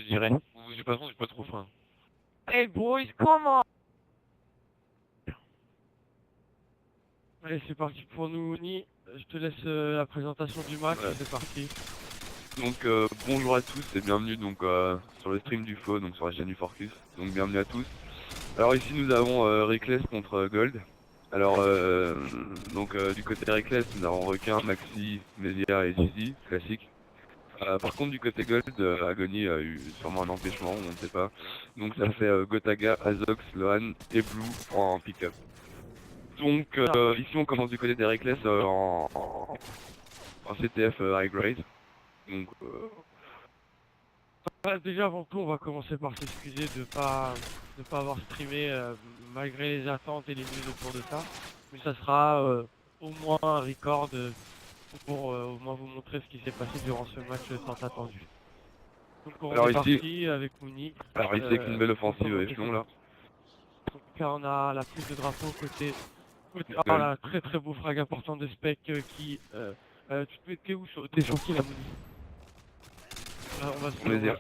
dirais. J'ai pas faim, j'ai pas trop faim. Hey boys, comment? Allez, c'est parti pour nous, Ni. Je te laisse la présentation du match, Ouais. c'est parti. Donc bonjour à tous et bienvenue donc sur le stream du faux, donc sur la chaîne du Forcus. Donc bienvenue à tous. Alors ici nous avons Reckless contre Gold. Alors du côté Reckless nous avons Requin, Maxi, Mesia et Zizi, classique. Par contre du côté Gold, Agony a eu sûrement un empêchement, on ne sait pas. Donc ça fait Gotaga, Azox, Lohan et Blue en pick-up. Donc ici on commence du côté des Reckless en CTF high grade. Donc Déjà avant tout, on va commencer par s'excuser de pas avoir streamé malgré les attentes et les news autour de ça. Mais ça sera au moins un record pour au moins vous montrer ce qui s'est passé durant ce match tant attendu. Donc on alors est ici, parti avec Mouni. alors ici avec une belle offensive échelon là. Donc là on a la prise de drapeau côté ah là, très très beau frag important de spec qui tu te mettais où t'es sur qui la Mouni? On va se mettre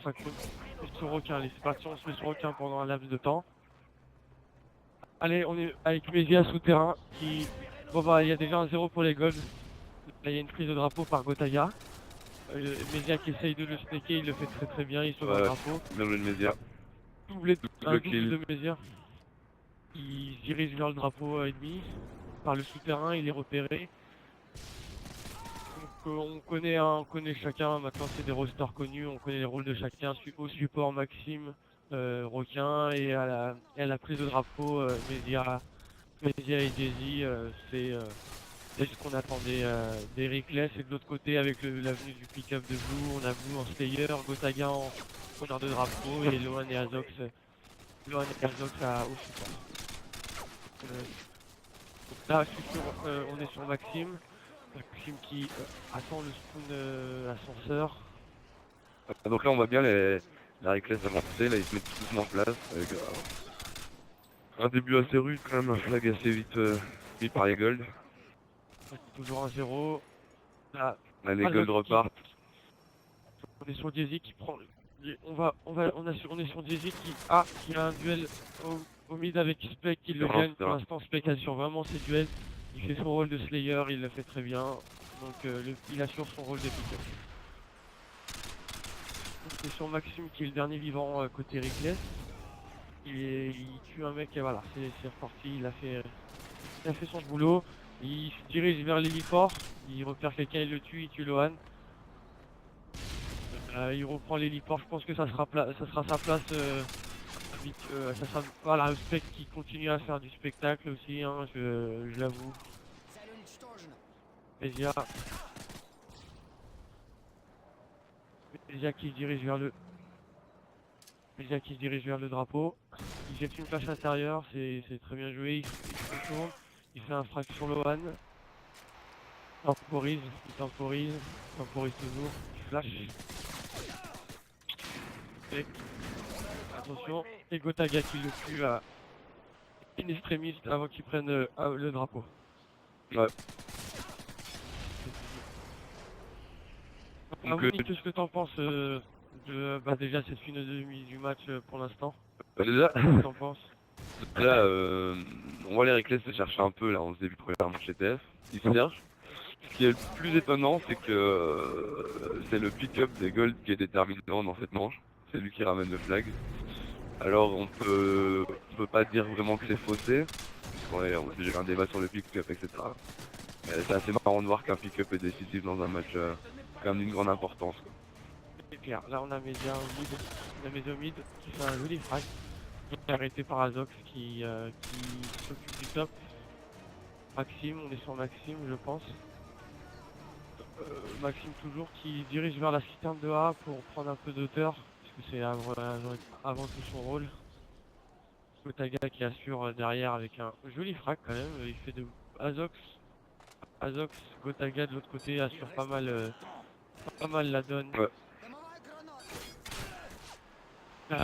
sur requin, allez c'est parti, on se met sur requin pendant un laps de temps. Allez, on est avec Mesia souterrain qui... Bon bah il y a déjà un 0 pour les golds. Là il y a une prise de drapeau par Gotaga. Mesia qui essaye de le snaker, il le fait très très bien, il sauve un drapeau. Bien joué de Mesia. Double de Mesia. Il se dirige vers le drapeau ennemi. Par le souterrain, il est repéré. Donc on connaît chacun, maintenant c'est des rosters connus, on connaît les rôles de chacun. Au support Maxime, Requin et à la prise de drapeau Mesia et Daisy, c'est ce qu'on attendait des Reckless. Et de l'autre côté avec l'avenue du pick-up de Blue, on a Blue en Slayer, Gotaga en preneur de drapeau et Lohan et Azox au support. Donc là on est sur Maxime qui attend le spawn ascenseur. Donc là on voit bien la Reckless avancer, là ils se mettent tout doucement en place avec un début assez rude quand même, un flag assez vite mis par les Gold. Toujours un 0. Là les Gold repartent. On est sur Daisy qui prend. On est sur Daisy qui a un duel au mid avec Spec qui le gagne. Pour l'instant Spec assure vraiment ses duels. Il fait son rôle de Slayer, il le fait très bien. Donc il assure son rôle de pick-up. C'est sur Maxime qui est le dernier vivant côté Reckless. Il tue un mec et voilà, c'est reparti, il a fait son boulot. Il se dirige vers l'héliport, il repère quelqu'un, il le tue, il tue Lohan. Il reprend l'héliport, je pense que ça sera sa place. Ça sera voilà, le spec qui continue à faire du spectacle aussi, hein, je l'avoue. Mesia qui se dirige vers le drapeau. Il jette une flash intérieure, c'est très bien joué, il se tourne, il fait un frag sur Lohan. Il temporise toujours, il flash. Et, attention, et Gotaga qui le tue à in extremis avant qu'il prenne le drapeau. Ouais. Qu'est-ce que t'en penses déjà cette finale de demi du match pour l'instant? Déjà, qu'est-ce que t'en penses? Là, on voit les Reckless se chercher un peu là en ce début de première manche ETF. Ils se cherchent. Ce qui est le plus étonnant, c'est que c'est le pick-up des Gold qui est déterminant dans cette manche. C'est lui qui ramène le flag. Alors on peut pas dire vraiment que c'est faussé, puisqu'on a déjà un débat sur le pick-up, etc. Mais c'est assez marrant de voir qu'un pick-up est décisif dans un match quand même d'une grande importance. C'est clair, là on a Mesia au mid qui fait un joli frag. Arrêté par Azox qui s'occupe du top. Maxime, on est sur Maxime je pense. Maxime toujours qui dirige vers la citerne de A pour prendre un peu d'auteur, puisque c'est avant tout son rôle. Gotaga qui assure derrière avec un joli frag quand même, il fait de Azox, Gotaga de l'autre côté assure pas mal la donne. Ouais.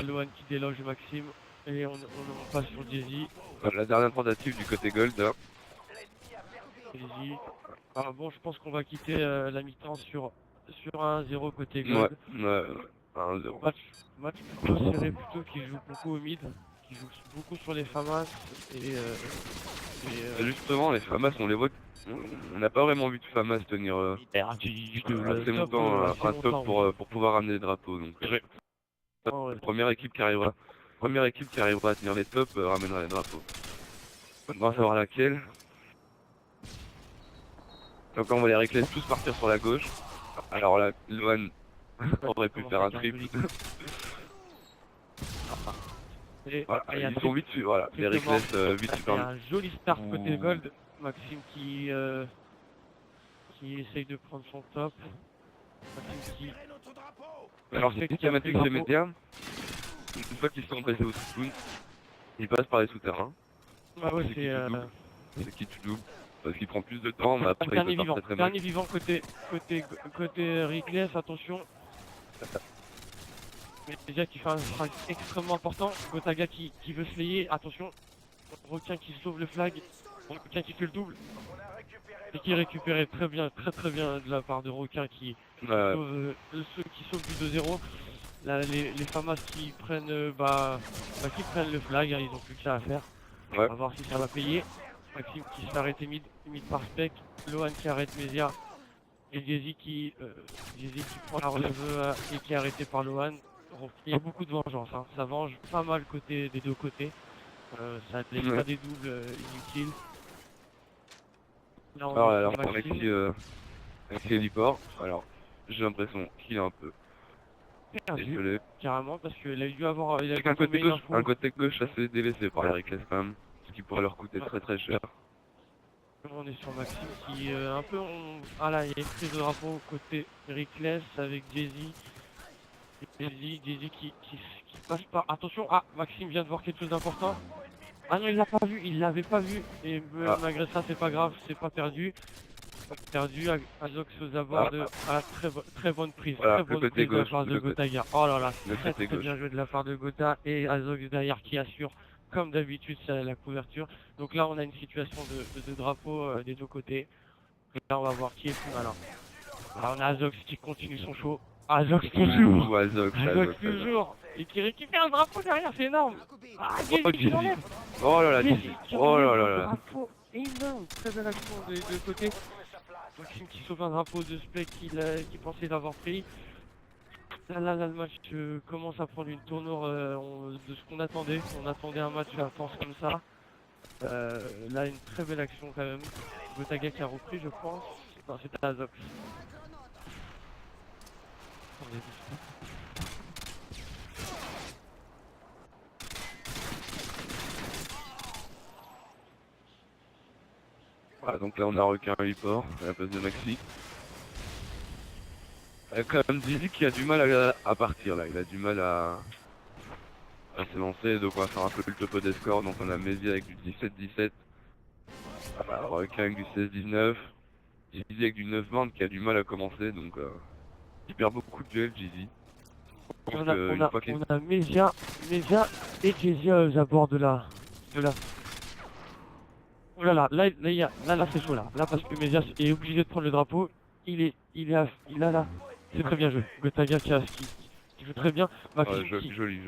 Lohan qui déloge Maxime et on passe sur Daisy. La dernière tentative du côté Gold. Hein. Daisy. Alors bon, je pense qu'on va quitter la mi-temps sur un 0 côté Gold. Ouais. 1-0. Match plutôt serré, plutôt qui joue beaucoup au mid, qui joue beaucoup sur les FAMAS Justement, les FAMAS, on les voit. On n'a pas vraiment vu de FAMAS tenir assez longtemps un top pour pouvoir ramener les drapeaux. Donc, première équipe qui arrivera à tenir les tops ramènera les drapeaux. On va savoir laquelle. Donc on va les Reckless tous partir sur la gauche. Alors là, Lohan aurait pu faire un triple. Voilà, ils sont vite su, voilà, les Reckless vite super. Il y a un joli start côté Gold. Maxime qui essaye de prendre son top. Maxime qui... Alors c'est systématique chez Media. Une fois qu'ils sont passés au spoon, ils passent par les souterrains. Ah ouais, c'est qui tu doubles. Parce qu'il prend plus de temps, mais après dernier vivant, dernier vivant côté Reckless, attention. Mais déjà qui fait un frag extrêmement important. Gotaga qui veut se layer, attention. Requin qui sauve le flag. Requin qui fait le double. Et qui est récupéré très bien de la part de Requin qui sauve du 2-0. Là, les FAMAS qui prennent le flag, hein, ils ont plus que ça à faire. Ouais. On va voir si ça va payer. Maxime qui se fait arrêter mid par Spec, Lohan qui arrête Mesia et Jay-Z qui prend la relève et qui est arrêté par Lohan. Il y a beaucoup de vengeance, hein. Ça venge pas mal des deux côtés. Ça ne laisse pas des doubles inutiles. Là, alors Maxi héliport, alors j'ai l'impression qu'il est un peu perdu, carrément, parce qu'il a dû avoir... un côté gauche assez délaissé par les Reckless quand même, ce qui pourrait leur coûter très cher. On est sur Maxime qui un peu... Ah là, il y a une prise de drapeau côté Reckless avec Jay-Z. Jay-Z qui passe par... Attention, ah, Maxime vient de voir quelque chose d'important. Ah non, il l'a pas vu, il l'avait pas vu. Et malgré ça, c'est pas grave, c'est pas perdu. Azox aux abords de... Ah, très bonne prise. Voilà, très bonne prise de la part de Gotaga. Oh là là, très bien joué de la part de Gota. Et Azox derrière qui assure, comme d'habitude, la couverture. Donc là, on a une situation de drapeau des deux côtés. Et là, on va voir qui est plus malin. Là, on a Azox qui continue son show. Azox toujours. Azox toujours. Et qui récupère le drapeau derrière, c'est énorme. Ah, qui enlève. Oh là là, oh là là là. Drapeau énorme, très belle action des deux côtés. Maxime qui sauve un drapeau de Spec qui pensait l'avoir pris. Là, le match commence à prendre une tournure de ce qu'on attendait. On attendait un match à force comme ça. Là, une très belle action quand même. Gotaga qui a repris, je pense. Non, c'était Azox. Voilà, donc là on a Requin héliport à la place de Maxi. Il y a quand même Dizzy qui a du mal à partir là, il a du mal à se lancer, donc on va faire un peu le topo des scores. Donc on a Mesia avec du 17-17, Requin avec du 16-19, Dizzy avec du 9-20 qui a du mal à commencer, donc il perd beaucoup de duels Dizzy. On a Mesia et Jay-Z aux abords de la... Oh là là, c'est chaud là parce que Mesia est obligé de prendre le drapeau, il a là, c'est très bien joué. Gotaga qui joue très bien. Maxime joli.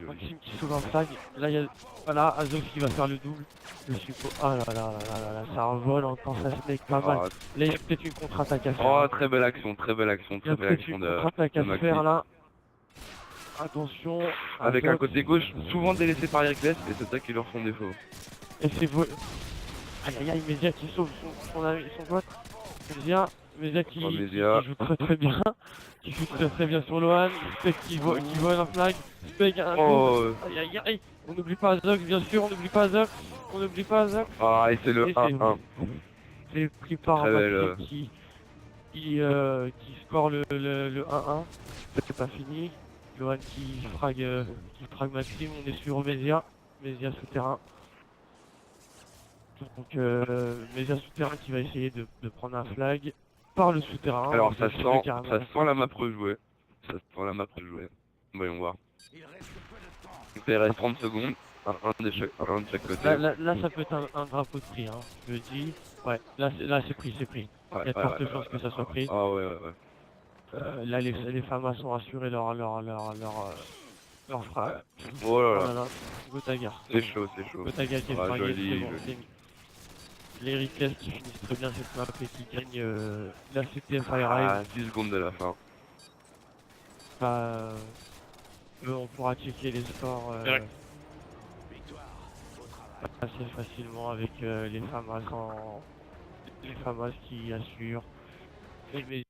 Maxime qui sauve un flag, là il y a, voilà, Azox qui va faire le double, le support, ah là, ça envole encore, ça se met pas mal. Là il y a peut-être une contre-attaque à faire. Oh, très belle action de contre-attaque à faire là. Attention. Avec un côté gauche souvent délaissé par les Reckless et c'est ça qui leur font défaut. Et c'est beau. Aïe, Mesia qui sauve son ami, son pote. Mesia qui joue très bien. Qui joue très bien sur Lohan. Spec qui vole un flag. Spec un aïe. On n'oublie pas Azox, bien sûr, on n'oublie pas Azox. Ah, et c'est le 1-1. C'est pris par un Maxime qui score le 1-1. C'est pas fini. Lohan qui frag Maxime, on est sur Mesia souterrain. Donc Mesia souterrain qui va essayer de prendre un flag par le souterrain. Alors ça sent la map rejouée. Voyons voir. Il reste 30 secondes. Un de chaque côté. Là ça peut être un drapeau de prix, hein. Je dis. Ouais, là c'est pris. Il y a de fortes chances que ça soit pris. Ah ouais. Là, les femmes sont assurées leur frère. Oh là Oh là, là là, Gotaga. c'est chaud, c'est chaud. Gotaga qui est Ah, fringué, joli, c'est bon. joli. Les Reckless qui finissent très bien cette map et qui gagnent la CTF High Ah, 10 secondes de la fin. on pourra checker les scores Direct. assez facilement avec les FAMAS qui assurent. Et